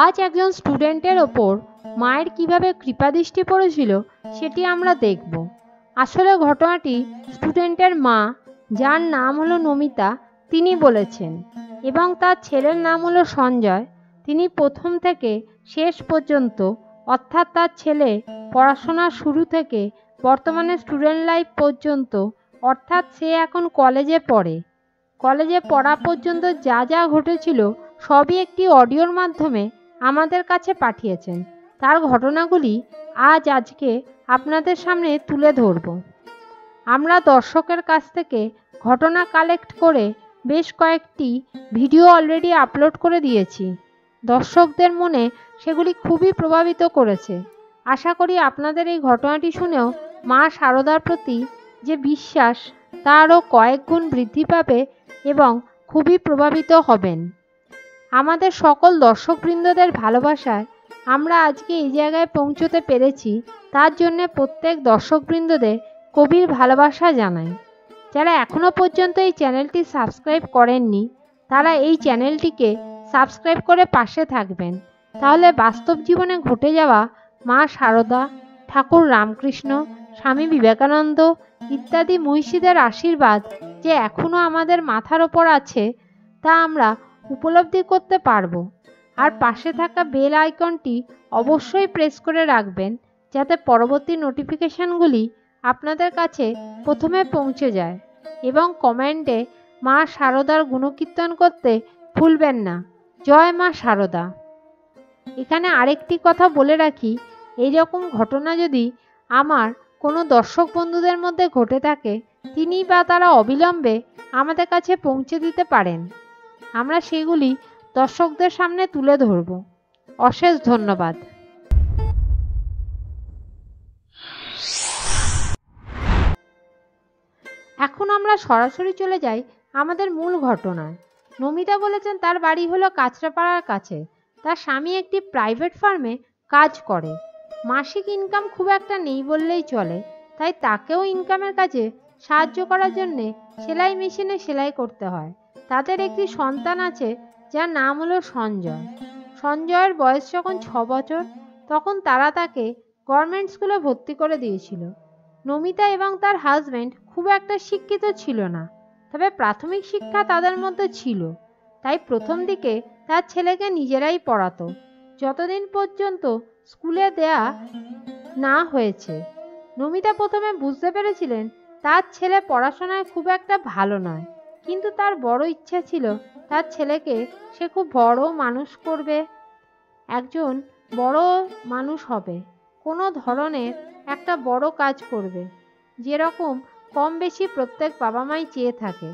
আজ একজন স্টুডেন্টের ওপর মায়ের কিভাবে কৃপাদৃষ্টি পড়েছিল সেটি আমরা দেখব। আসলে ঘটনাটি স্টুডেন্টের মা, যার নাম হলো নমিতা, তিনি বলেছেন, এবং তার ছেলের নাম হলো সঞ্জয়। তিনি প্রথম থেকে শেষ পর্যন্ত, অর্থাৎ তার ছেলে পড়াশোনার শুরু থেকে বর্তমানে স্টুডেন্ট লাইফ পর্যন্ত, অর্থাৎ সে এখন কলেজে পড়ে, কলেজে পড়া পর্যন্ত যা যা ঘটেছিল সবই একটি অডিওর মাধ্যমে আমাদের কাছে পাঠিয়েছেন। তার ঘটনাগুলি আজকে আপনাদের সামনে তুলে ধরব। আমরা দর্শকের কাছ থেকে ঘটনা কালেক্ট করে বেশ কয়েকটি ভিডিও অলরেডি আপলোড করে দিয়েছি। দর্শকদের মনে সেগুলি খুবই প্রভাবিত করেছে। আশা করি আপনাদের এই ঘটনাটি শুনেও মা শারদার প্রতি যে বিশ্বাস তা আরও কয়েক গুণ বৃদ্ধি পাবে এবং খুবই প্রভাবিত হবেন। আমাদের সকল দর্শকবৃন্দদের ভালোবাসায় আমরা আজকে এই জায়গায় পৌঁছতে পেরেছি, তার জন্যে প্রত্যেক দর্শকবৃন্দদের গভীর ভালোবাসা জানাই। যারা এখনও পর্যন্ত এই চ্যানেলটি সাবস্ক্রাইব করেননি, তারা এই চ্যানেলটিকে সাবস্ক্রাইব করে পাশে থাকবেন। তাহলে বাস্তব জীবনে ঘটে যাওয়া মা শারদা, ঠাকুর রামকৃষ্ণ, স্বামী বিবেকানন্দ ইত্যাদি মনীষীদের আশীর্বাদ যে এখনও আমাদের মাথার ওপর আছে তা আমরা উপলব্ধি করতে পারব। আর পাশে থাকা বেল আইকনটি অবশ্যই প্রেস করে রাখবেন, যাতে পরবর্তী নোটিফিকেশানগুলি আপনাদের কাছে প্রথমে পৌঁছে যায়। এবং কমেন্টে মা শারদার গুণকীর্তন করতে ভুলবেন না। জয় মা শারদা। এখানে আরেকটি কথা বলে রাখি, এইরকম ঘটনা যদি আমার কোনো দর্শক বন্ধুদের মধ্যে ঘটে থাকে, তিনি বা তারা অবিলম্বে আমাদের কাছে পৌঁছে দিতে পারেন। আমরা সেগুলি দর্শকদের সামনে তুলে ধরব। অশেষ ধন্যবাদ। এখন আমরা সরাসরি চলে যাই আমাদের মূল ঘটনায়। নমিতা বলেছেন তার বাড়ি হলো কাঁচরাপাড়ার কাছে। তার স্বামী একটি প্রাইভেট ফার্মে কাজ করে। মাসিক ইনকাম খুব একটা নেই বললেই চলে, তাই তাকেও ইনকামের কাজে সাহায্য করার জন্যে সেলাই মেশিনে সেলাই করতে হয়। তাদের একটি সন্তান আছে যার নাম হলো সঞ্জয়। সঞ্জয়ের বয়স যখন 6 বছর, তখন তারা তাকে গভর্নমেন্ট স্কুলে ভর্তি করে দিয়েছিল। নমিতা এবং তার হাজব্যান্ড খুব একটা শিক্ষিত ছিল না, তবে প্রাথমিক শিক্ষা তাদের মধ্যে ছিল। তাই প্রথম দিকে তার ছেলেকে নিজেরাই পড়াতো, যতদিন পর্যন্ত স্কুলে দেয়া না হয়েছে। নমিতা প্রথমে বুঝতে পেরেছিলেন তার ছেলে পড়াশোনায় খুব একটা ভালো নয়, কিন্তু তার বড় ইচ্ছা ছিল তার ছেলেকে সে খুব বড় মানুষ করবে, একজন বড় মানুষ হবে, কোনো ধরনের একটা বড় কাজ করবে, যেরকম কম বেশি প্রত্যেক বাবা মাই চেয়ে থাকে।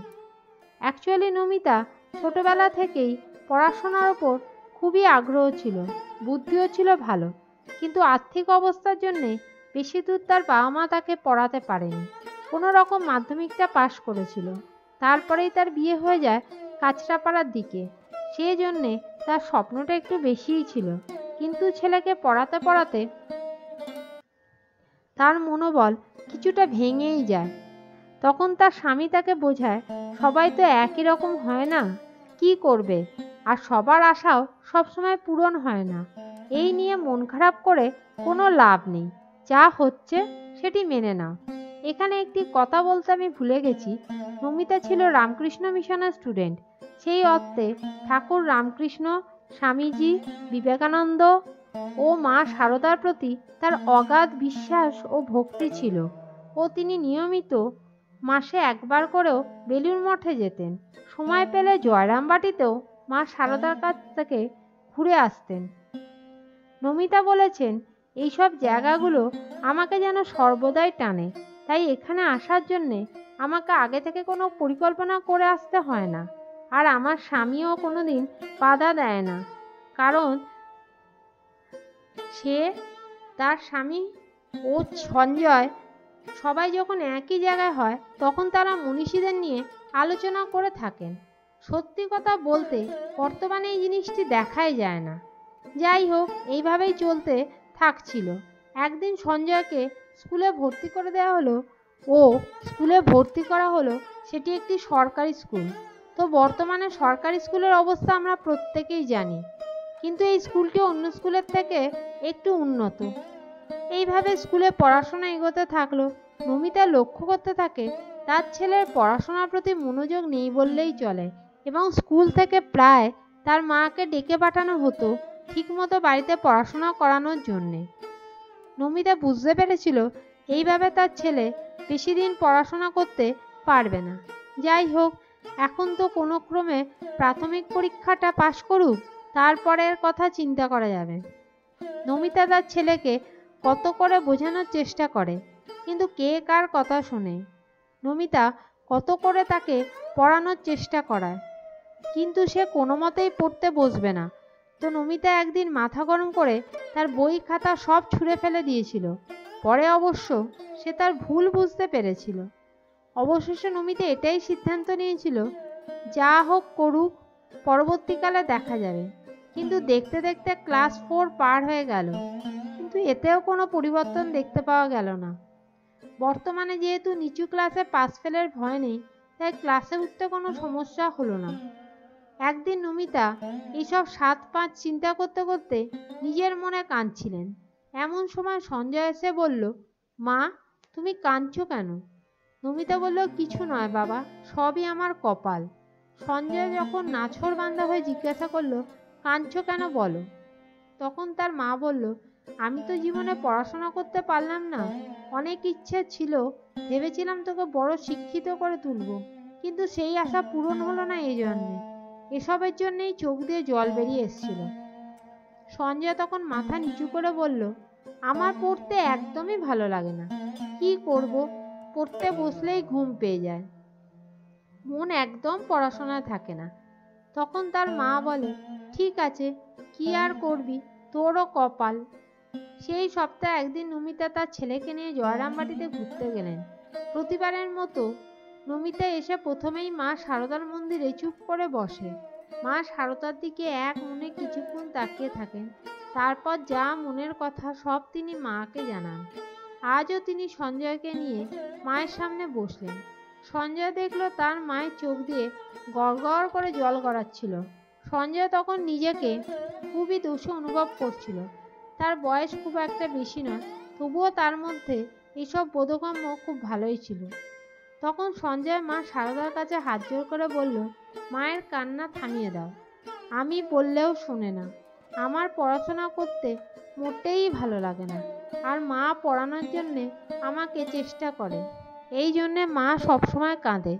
অ্যাকচুয়ালি নমিতা ছোটবেলা থেকেই পড়াশোনার ওপর খুবই আগ্রহ ছিল, বুদ্ধিও ছিল ভালো, কিন্তু আর্থিক অবস্থার জন্যে বেশি দূর তার বাবা মা তাকে পড়াতে পারেনি। কোনো রকম মাধ্যমিকটা পাশ করেছিল, তারপরেই তার বিয়ে হয়ে যায় কাঁচরাপাড়ার দিকে। সেই জন্যে তার স্বপ্নটা একটু বেশিই ছিল, কিন্তু ছেলেকে পড়াতে পড়াতে তার মনোবল কিছুটা ভেঙেই যায়। তখন তার স্বামী তাকে বোঝায়, সবাই তো একই রকম হয় না, কি করবে, আর সবার আশাও সবসময় পূরণ হয় না, এই নিয়ে মন খারাপ করে কোনো লাভ নেই, যা হচ্ছে সেটি মেনে নাও। এখানে একটি কথা বলতে আমি ভুলে গেছি, নমিতা ছিল রামকৃষ্ণ মিশনের স্টুডেন্ট। সেই অর্থে ঠাকুর রামকৃষ্ণ, স্বামীজি বিবেকানন্দ ও মা শারদার প্রতি তার অগাধ বিশ্বাস ও ভক্তি ছিল, ও তিনি নিয়মিত মাসে একবার করেও বেলুড় মঠে যেতেন। সময় পেলে জয়রামবাটিতেও মা শারদার কাছ থেকে ঘুরে আসতেন। নমিতা বলেছেন, এইসব জায়গাগুলো আমাকে যেন সর্বদাই টানে, তাই এখানে আসার জন্যে আমাকে আগে থেকে কোনো পরিকল্পনা করে আসতে হয় না। আর আমার স্বামীও কোনো দিন বাধা দেয় না, কারণ সে, তার স্বামী ও সঞ্জয় সবাই যখন একই জায়গায় হয় তখন তারা মনীষীদের নিয়ে আলোচনা করে থাকেন। সত্যি কথা বলতে বর্তমানে এই জিনিসটি দেখাই যায় না। যাই হোক, এইভাবেই চলতে থাকছিল। একদিন সঞ্জয়কে স্কুলে ভর্তি করে দেওয়া হলো, ও স্কুলে ভর্তি করা হলো, সেটি একটি সরকারি স্কুল। তো বর্তমানে সরকারি স্কুলের অবস্থা আমরা প্রত্যেকেই জানি। কিন্তু এই স্কুলটি অন্য স্কুলের থেকে একটু উন্নত। এইভাবে স্কুলে পড়াশোনা এগোতে থাকলো। নমিতা লক্ষ্য করতে থাকে তার ছেলের পড়াশোনার প্রতি মনোযোগ নেই বললেই চলে, এবং স্কুল থেকে প্রায় তার মাকে ডেকে পাঠানো হতো ঠিকমতো বাড়িতে পড়াশোনা করানোর জন্যে। নমিতা বুঝতে পেরেছিল এইভাবে তার ছেলে বেশি দিন পড়াশোনা করতে পারবে না। যাই হোক, এখন তো কোনো ক্রমে প্রাথমিক পরীক্ষাটা পাশ করুক, তারপরের কথা চিন্তা করা যাবে। নমিতা তার ছেলেকে কত করে বোঝানোর চেষ্টা করে, কিন্তু কে কার কথা শোনে। নমিতা কত করে তাকে পড়ানোর চেষ্টা করায়, কিন্তু সে কোনো মতেই পড়তে বসবে না। তো নমিতা একদিন মাথা গরম করে তার বই খাতা সব ছুঁড়ে ফেলে দিয়েছিল। পরে অবশ্য সে তার ভুল বুঝতে পেরেছিল। অবশেষে নমিতা এটাই সিদ্ধান্ত নিয়েছিল, যা হোক করুক, পরবর্তীকালে দেখা যাবে। কিন্তু দেখতে দেখতে ক্লাস 4 পার হয়ে গেল, কিন্তু এতেও কোনো পরিবর্তন দেখতে পাওয়া গেল না। বর্তমানে যেহেতু নিচু ক্লাসে পাস ফেলের ভয় নেই, তাই ক্লাসে উঠতে কোনো সমস্যা হলো না। একদিন নমিতা এইসব 7-5 চিন্তা করতে করতে নিজের মনে কাঁদছিলেন। এমন সময় সঞ্জয় এসে বলল, মা, তুমি কাঁদছো কেন? নমিতা বলল, কিছু নয় বাবা, সবই আমার কপাল। সঞ্জয় যখন নাছোড়বান্দা হয়ে জিজ্ঞাসা করলো, কাঁদছো কেন বলো? তখন তার মা বলল, আমি তো জীবনে পড়াশোনা করতে পারলাম না। অনেক ইচ্ছে ছিল, ভেবেছিলাম তোকে বড় শিক্ষিত করে তুলব, কিন্তু সেই আশা পূরণ হলো না। এই জন্যে এসবের জন্যেই চোখ দিয়ে জল বেরিয়ে এসেছিল। সঞ্জয় তখন মাথা নিচু করে বলল, আমার পড়তে একদমই ভালো লাগে না। কি করব, পড়তে বসলেই ঘুম পেয়ে যায়, মন একদম পড়াশোনায় থাকে না। তখন তার মা বলে, ঠিক আছে, কি আর করবি, তোরও কপাল। সেই সপ্তাহে একদিন নমিতা তার ছেলেকে নিয়ে জয়রামবাটিতে ঘুরতে গেলেন। প্রতিবারের মতো নমিতা এসে প্রথমেই মা সারদার মন্দিরে চুপ করে বসে। মা সারদার দিকে এক মনে কিছুক্ষণ তাকিয়ে থাকেন, তারপর যা মনের কথা সব তিনি মাকে জানান। আজও তিনি সঞ্জয়কে নিয়ে মায়ের সামনে বসলেন। সঞ্জয় দেখল তার মায়ের চোখ দিয়ে গড়গড় করে জল গড়াচ্ছিল। সঞ্জয় তখন নিজেকে খুবই দোষী অনুভব করছিল। তার বয়স খুব একটা বেশি নয়, তবুও তার মধ্যে এইসব বোধগম্য খুব ভালোই ছিল। তখন সঞ্জয় মা সারদার কাছে হাত জোড় করে বলল, মায়ের কান্না থামিয়ে দাও। আমি বললেও শোনে না। আমার পড়াশোনা করতে মোটেই ভালো লাগে না, আর মা পড়ানোর জন্যে আমাকে চেষ্টা করে, এই জন্যে মা সবসময় কাঁদে।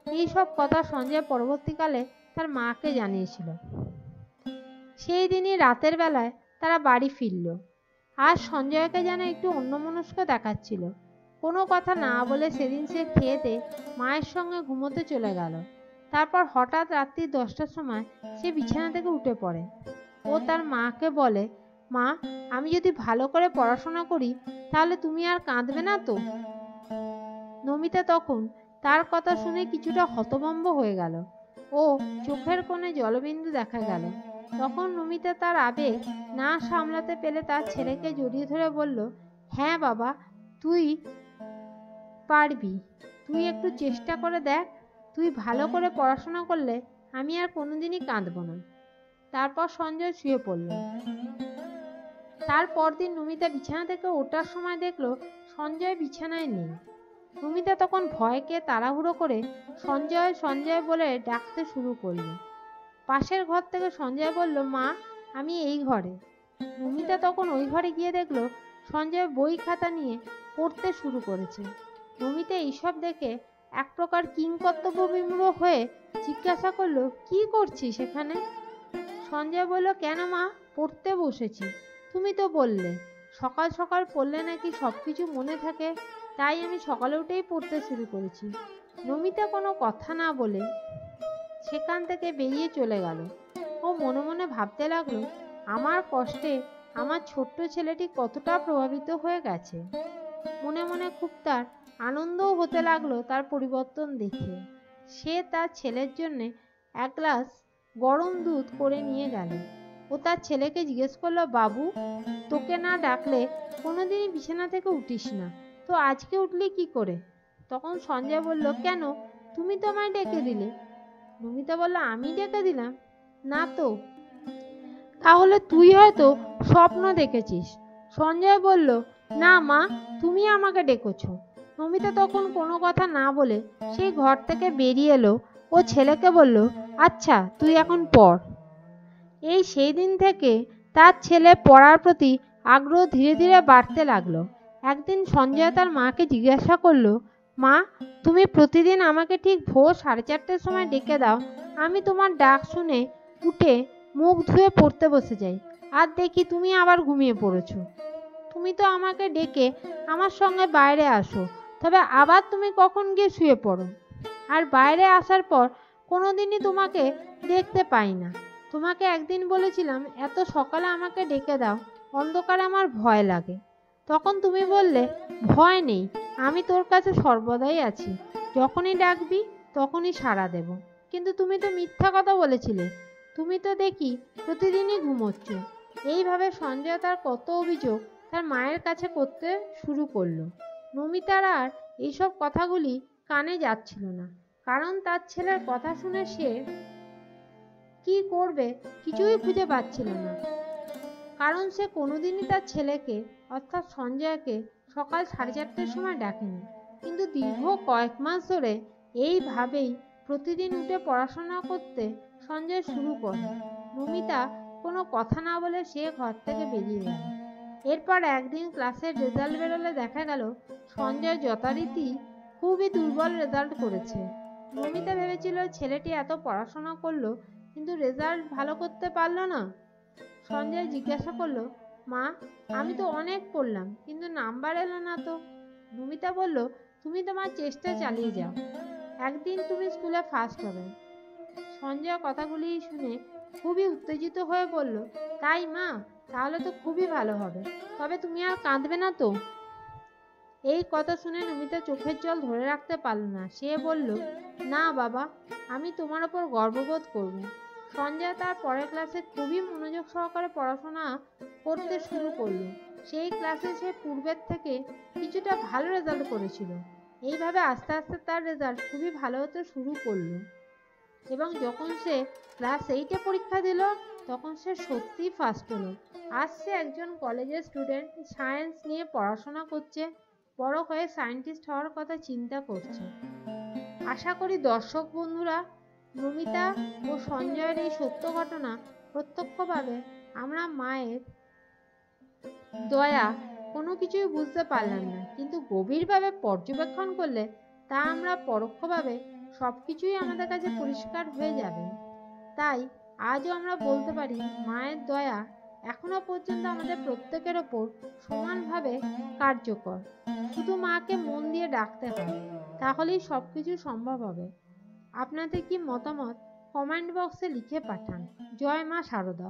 এইসব কথা সঞ্জয় পরবর্তীকালে তার মাকে জানিয়েছিল। সেই দিনই রাতের বেলায় তারা বাড়ি ফিরল। আজ সঞ্জয়কে যেন একটু অন্যমনস্ক দেখাচ্ছিল। কোনো কথা না বলে সেদিন সে খেয়েতে মায়ের সঙ্গে ঘুমোতে চলে গেল। তারপর হঠাৎ রাত্রি 10টার সময় সে বিছানা থেকে উঠে পড়ে। ও তার মাকে বলে, মা, আমি যদি ভালো করে পড়াশোনা করি তাহলে তুমি আর কাঁদবে না তো? নমিতা তখন তার কথা শুনে কিছুটা হতভম্ব হয়ে গেল। ও চোখের কোণে জলবিন্দু দেখা গেল। তখন নমিতা তার আবেগ না সামলাতে পেরে তার ছেলেকে জড়িয়ে ধরে বলল, হ্যাঁ বাবা, তুই পারবি। তুই একটু চেষ্টা করে দেখ। তুই ভালো করে পড়াশোনা করলে আমি আর কোনোদিনই কাঁদব না। তারপর সঞ্জয় শুয়ে পড়ল। তার পরদিন নমিতা বিছানা থেকে ওঠার সময় দেখল সঞ্জয় বিছানায় নেই। নমিতা তখন ভয়কে তাড়াহুড়ো করে সঞ্জয় সঞ্জয় বলে ডাকতে শুরু করল। পাশের ঘর থেকে সঞ্জয় বলল, মা, আমি এই ঘরে। নমিতা তখন ওই ঘরে গিয়ে দেখল সঞ্জয় বই খাতা নিয়ে পড়তে শুরু করেছে। নমিতা এইসব দেখে এক প্রকার কিংকর্তব্য বিমূঢ় হয়ে জিজ্ঞাসা করলো, কি করছিস এখানে? সঞ্জয় বলল, কেন মা, পড়তে বসেছি। তুমি তো বললে সকাল সকাল পড়লে নাকি সব কিছু মনে থাকে, তাই আমি সকালে উঠেই পড়তে শুরু করেছি। নমিতা কোনো কথা না বলে সেখান থেকে বেরিয়ে চলে গেল। ও মনে মনে ভাবতে লাগলো, আমার কষ্টে আমার ছোট্ট ছেলেটি কতটা প্রভাবিত হয়ে গেছে। মনে মনে খুব তার আনন্দও হতে লাগলো তার পরিবর্তন দেখে। সে তার ছেলের জন্য এক গ্লাস গরম দুধ করে নিয়ে গেল। ও তার ছেলেকে জিজ্ঞেস করলো, বাবু, তোকে না ডাকলে কোনোদিনই বিছানা থেকে উঠিস না, তো আজকে উঠলি কি করে? তখন সঞ্জয় বলল, কেন, তুমি তো আমায় ডেকে দিলে। নমিতা বলল, আমি ডেকে দিলাম না তো, তাহলে তুই হয়তো স্বপ্ন দেখেছিস। সঞ্জয় বলল, না মা, তুমি আমাকে ডেকেছো। নমিতা তখন কোনো কথা না বলে সেই ঘর থেকে বেরিয়ে এলো। ও ছেলেকে বলল, আচ্ছা তুই এখন পড়। সেই দিন থেকে তার ছেলে পড়ার প্রতি আগ্রহ ধীরে ধীরে বাড়তে লাগলো। একদিন সঞ্জয় তার মাকে জিজ্ঞাসা করলো, মা, তুমি প্রতিদিন আমাকে ঠিক ভোর 4:30টার সময় ডেকে দাও। আমি তোমার ডাক শুনে উঠে মুখ ধুয়ে পড়তে বসে যাই, আর দেখি তুমি আবার ঘুমিয়ে পড়েছো। তুমি তো আমাকে ডেকে আমার সঙ্গে বাইরে আসো, তবে আবার তুমি কখন গিয়ে শুয়ে পড়ো। আর বাইরে আসার পর কোনোদিনই তোমাকে দেখতে পাই না। তোমাকে একদিন বলেছিলাম এত সকালে আমাকে ডেকে দাও, অন্ধকারে আমার ভয় লাগে। তখন তুমি বললে, ভয় নেই, আমি তোর কাছে সর্বদাই আছি, যখনই ডাকবি তখনই সাড়া দেব। কিন্তু তুমি তো মিথ্যা কথা বলেছিলে, তুমি তো দেখি প্রতিদিনই ঘুমোচ্ছ। এইভাবে সঞ্জয় তার কত অভিযোগ তার মায়ের কাছে করতে শুরু করলো। নমিতার আর এইসব কথাগুলি কানে যাচ্ছিল না, কারণ তার ছেলের কথা শুনে সে কি করবে কিছুই খুঁজে পাচ্ছিল না। কারণ সে কোনোদিনই তার ছেলেকে অর্থাৎ সঞ্জয়কে সকাল 4:30টার সময় ডাকেনি। কিন্তু দীর্ঘ কয়েক মাস ধরে এইভাবেই প্রতিদিন উঠে পড়াশোনা করতে সঞ্জয় শুরু করে। নমিতা কোনো কথা না বলে সে ঘর থেকে বেরিয়ে গেল। এরপর একদিন ক্লাসের রেজাল্ট বেরোলে দেখা গেল সঞ্জয় যথারীতি খুবই দুর্বল রেজাল্ট করেছে। নমিতা ভেবেছিল ছেলেটি এত পড়াশোনা করলো কিন্তু রেজাল্ট ভালো করতে পারলো না। সঞ্জয় জিজ্ঞাসা করলো, মা, আমি তো অনেক পড়লাম কিন্তু নাম্বার এলো না তো। নমিতা বলল, তুমি তোমার চেষ্টা চালিয়ে যাও, একদিন তুমি স্কুলে ফার্স্ট হবে। সঞ্জয় কথাগুলি শুনে খুবই উত্তেজিত হয়ে বলল, তাই মা, তাহলে তো খুবই ভালো হবে, তবে তুমি আর কাঁদবে না তো? এই কথা শুনে নমিতা চোখের জল ধরে রাখতে পারল না। সে বলল, না বাবা, আমি তোমার ওপর গর্ববোধ করব। সঞ্জয় তার পরের ক্লাসে খুবই মনোযোগ সহকারে পড়াশোনা করতে শুরু করলো। সেই ক্লাসে সে পূর্বের থেকে কিছুটা ভালো রেজাল্ট করেছিল। এইভাবে আস্তে আস্তে তার রেজাল্ট খুবই ভালো হতে শুরু করলো এবং যখন সে ক্লাস 8-এ পরীক্ষা দিল তখন সে সত্যিই ফার্স্ট হলো। আজ সে একজন কলেজের স্টুডেন্ট, সায়েন্স নিয়ে পড়াশোনা করছে, বড় হয়ে সায়েন্টিস্ট হওয়ার কথা চিন্তা করছে। আশা করি দর্শক বন্ধুরা, নমিতা ও সঞ্জয়ের এই সত্য ঘটনা প্রত্যক্ষভাবে আমরা মায়ের দয়া কোনো কিছুই বুঝতে পারলাম না, কিন্তু গভীরভাবে পর্যবেক্ষণ করলে তা আমরা পরোক্ষভাবে সবকিছুই আমাদের কাছে পরিষ্কার হয়ে যাবে। তাই আজও আমরা বলতে পারি মায়ের দয়া এখনো পর্যন্ত আমাদের প্রত্যেকের ওপর সমানভাবে কার্যকর। শুধু মাকে মন দিয়ে ডাকতে হয়, তাহলেই সবকিছু সম্ভব হবে। আপনাদের কি মতামত কমেন্ট বক্সে লিখে পাঠান। জয় মা শারদা।